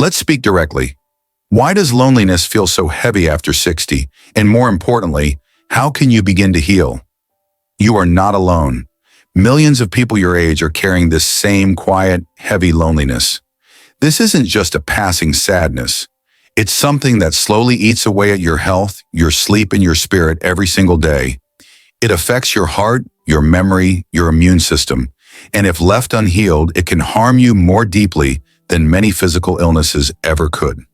Let's speak directly. Why does loneliness feel so heavy after 60? And more importantly, how can you begin to heal? You are not alone. Millions of people your age are carrying this same quiet, heavy loneliness. This isn't just a passing sadness. It's something that slowly eats away at your health, your sleep, and your spirit every single day. It affects your heart, your memory, your immune system, and if left unhealed, it can harm you more deeply than many physical illnesses ever could.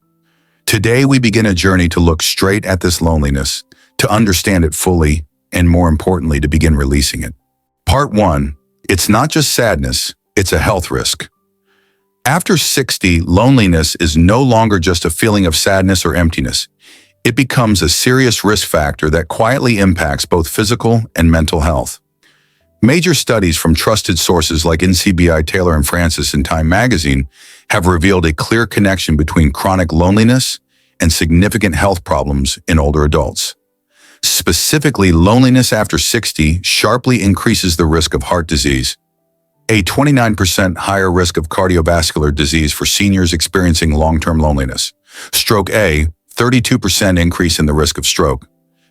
Today, we begin a journey to look straight at this loneliness, to understand it fully, and more importantly, to begin releasing it. Part 1. It's not just sadness, it's a health risk. After 60, loneliness is no longer just a feeling of sadness or emptiness. It becomes a serious risk factor that quietly impacts both physical and mental health. Major studies from trusted sources like NCBI, Taylor and Francis and Time magazine have revealed a clear connection between chronic loneliness and significant health problems in older adults. Specifically, loneliness after 60 sharply increases the risk of heart disease, a 29% higher risk of cardiovascular disease for seniors experiencing long-term loneliness, stroke, a 32% increase in the risk of stroke,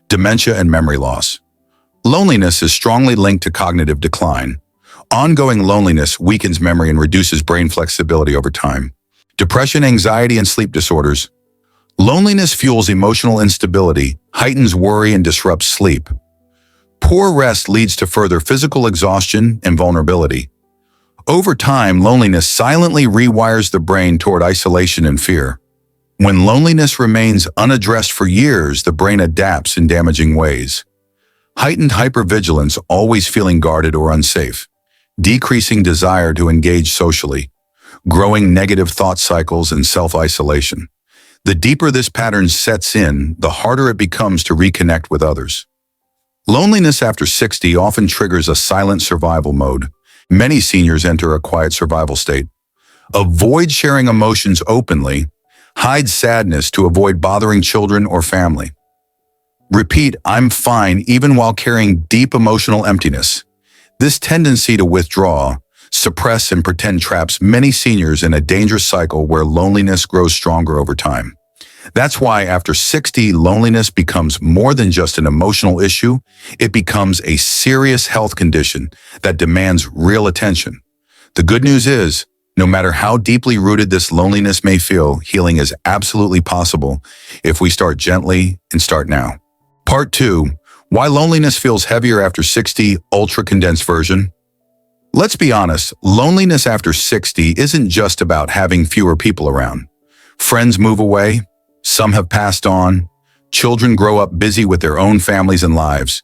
dementia and memory loss. Loneliness is strongly linked to cognitive decline. Ongoing loneliness weakens memory and reduces brain flexibility over time. Depression, anxiety, and sleep disorders. Loneliness fuels emotional instability, heightens worry, and disrupts sleep. Poor rest leads to further physical exhaustion and vulnerability. Over time, loneliness silently rewires the brain toward isolation and fear. When loneliness remains unaddressed for years, the brain adapts in damaging ways. Heightened hypervigilance, always feeling guarded or unsafe. Decreasing desire to engage socially. Growing negative thought cycles and self-isolation. The deeper this pattern sets in, the harder it becomes to reconnect with others. Loneliness after 60 often triggers a silent survival mode. Many seniors enter a quiet survival state. Avoid sharing emotions openly. Hide sadness to avoid bothering children or family. Repeat, "I'm fine," even while carrying deep emotional emptiness. This tendency to withdraw, suppress, and pretend traps many seniors in a dangerous cycle where loneliness grows stronger over time. That's why after 60, loneliness becomes more than just an emotional issue. It becomes a serious health condition that demands real attention. The good news is, no matter how deeply rooted this loneliness may feel, healing is absolutely possible if we start gently and start now. Part 2. Why loneliness feels heavier after 60, ultra-condensed version. Let's be honest, loneliness after 60 isn't just about having fewer people around. Friends move away, some have passed on, children grow up busy with their own families and lives.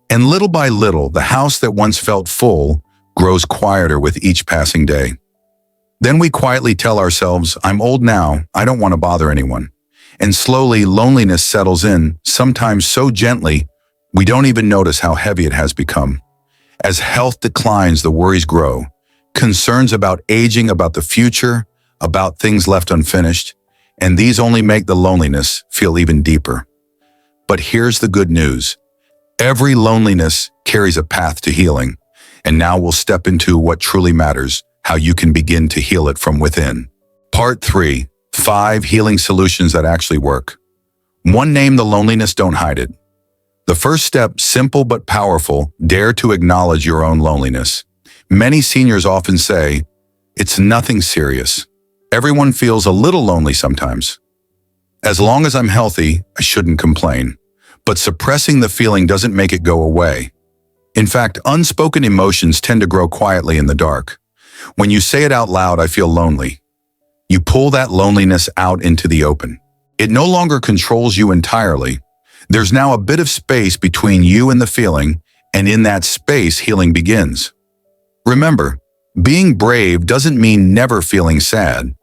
And little by little, the house that once felt full grows quieter with each passing day. Then we quietly tell ourselves, "I'm old now, I don't want to bother anyone." And slowly, loneliness settles in, sometimes so gently, we don't even notice how heavy it has become. As health declines, the worries grow. Concerns about aging, about the future, about things left unfinished, and these only make the loneliness feel even deeper. But here's the good news. Every loneliness carries a path to healing, and now we'll step into what truly matters, how you can begin to heal it from within. Part 3. 5 healing solutions that actually work. 1. Name the loneliness, don't hide it. The first step, simple but powerful, dare to acknowledge your own loneliness. Many seniors often say, "It's nothing serious. Everyone feels a little lonely sometimes. As long as I'm healthy, I shouldn't complain." But suppressing the feeling doesn't make it go away. In fact, unspoken emotions tend to grow quietly in the dark. When you say it out loud, "I feel lonely," you pull that loneliness out into the open. It no longer controls you entirely. There's now a bit of space between you and the feeling, and in that space, healing begins. Remember, being brave doesn't mean never feeling sad.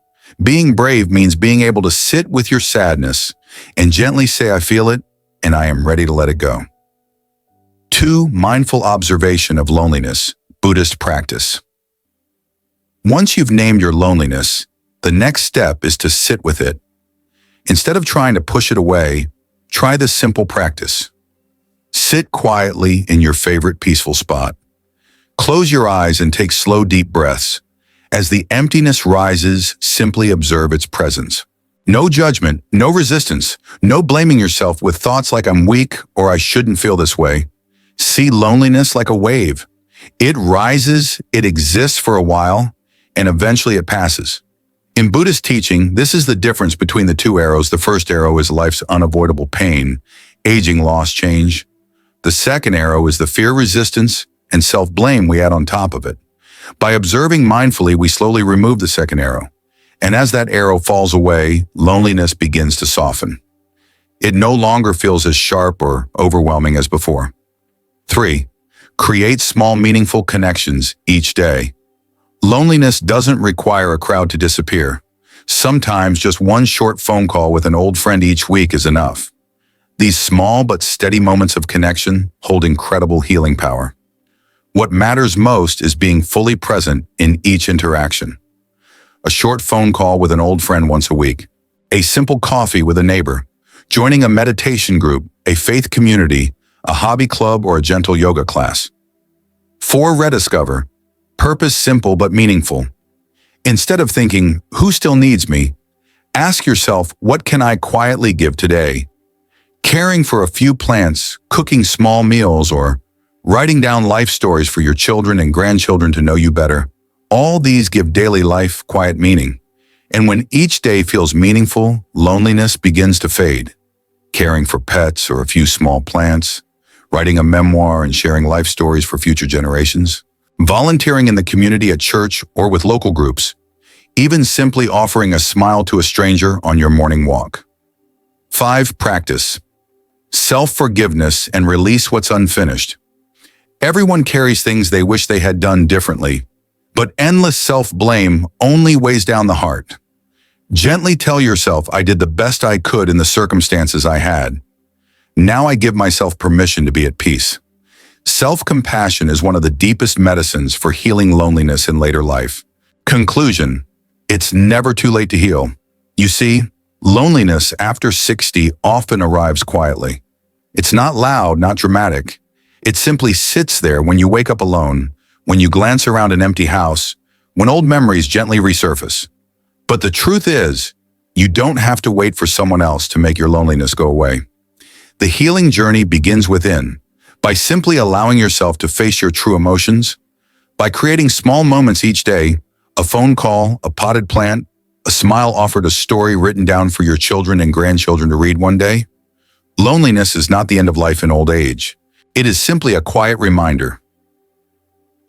Being brave means being able to sit with your sadness and gently say, "I feel it, and I am ready to let it go." 2. Mindful observation of loneliness, Buddhist practice. Once you've named your loneliness, the next step is to sit with it. Instead of trying to push it away, try this simple practice. Sit quietly in your favorite peaceful spot. Close your eyes and take slow, deep breaths. As the emptiness rises, simply observe its presence. No judgment, no resistance, no blaming yourself with thoughts like I'm weak or I shouldn't feel this way. See loneliness like a wave. It rises, it exists for a while, and eventually it passes. In Buddhist teaching, this is the difference between the two arrows. The first arrow is life's unavoidable pain, aging, loss, change. The second arrow is the fear, resistance, and self-blame we add on top of it. By observing mindfully, we slowly remove the second arrow. And as that arrow falls away, loneliness begins to soften. It no longer feels as sharp or overwhelming as before. 3. Create small, meaningful connections each day. Loneliness doesn't require a crowd to disappear. Sometimes just one short phone call with an old friend each week is enough. These small but steady moments of connection hold incredible healing power. What matters most is being fully present in each interaction. A short phone call with an old friend once a week, a simple coffee with a neighbor, joining a meditation group, a faith community, a hobby club, or a gentle yoga class. 4. Rediscover. Purpose simple but meaningful. Instead of thinking, who still needs me? Ask yourself, what can I quietly give today? Caring for a few plants, cooking small meals, or writing down life stories for your children and grandchildren to know you better. All these give daily life quiet meaning. And when each day feels meaningful, loneliness begins to fade. Caring for pets or a few small plants, writing a memoir and sharing life stories for future generations, volunteering in the community at church or with local groups, even simply offering a smile to a stranger on your morning walk. 5. Practice. Self-forgiveness and release what's unfinished. Everyone carries things they wish they had done differently, but endless self-blame only weighs down the heart. Gently tell yourself, I did the best I could in the circumstances I had. Now I give myself permission to be at peace. Self-compassion is one of the deepest medicines for healing loneliness in later life. Conclusion. It's never too late to heal. You see, loneliness after 60 often arrives quietly. It's not loud, not dramatic. It simply sits there when you wake up alone, when you glance around an empty house, when old memories gently resurface. But the truth is, you don't have to wait for someone else to make your loneliness go away. The healing journey begins within, by simply allowing yourself to face your true emotions, by creating small moments each day, a phone call, a potted plant, a smile offered, a story written down for your children and grandchildren to read one day. Loneliness is not the end of life in old age. It is simply a quiet reminder.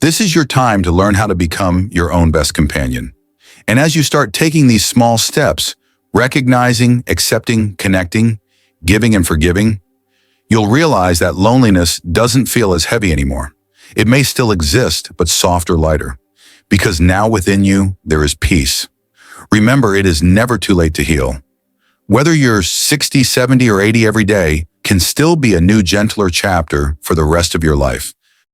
This is your time to learn how to become your own best companion. And as you start taking these small steps, recognizing, accepting, connecting, giving and forgiving, you'll realize that loneliness doesn't feel as heavy anymore. It may still exist, but softer, lighter. Because now within you, there is peace. Remember, it is never too late to heal. Whether you're 60, 70, or 80 every day can still be a new, gentler chapter for the rest of your life.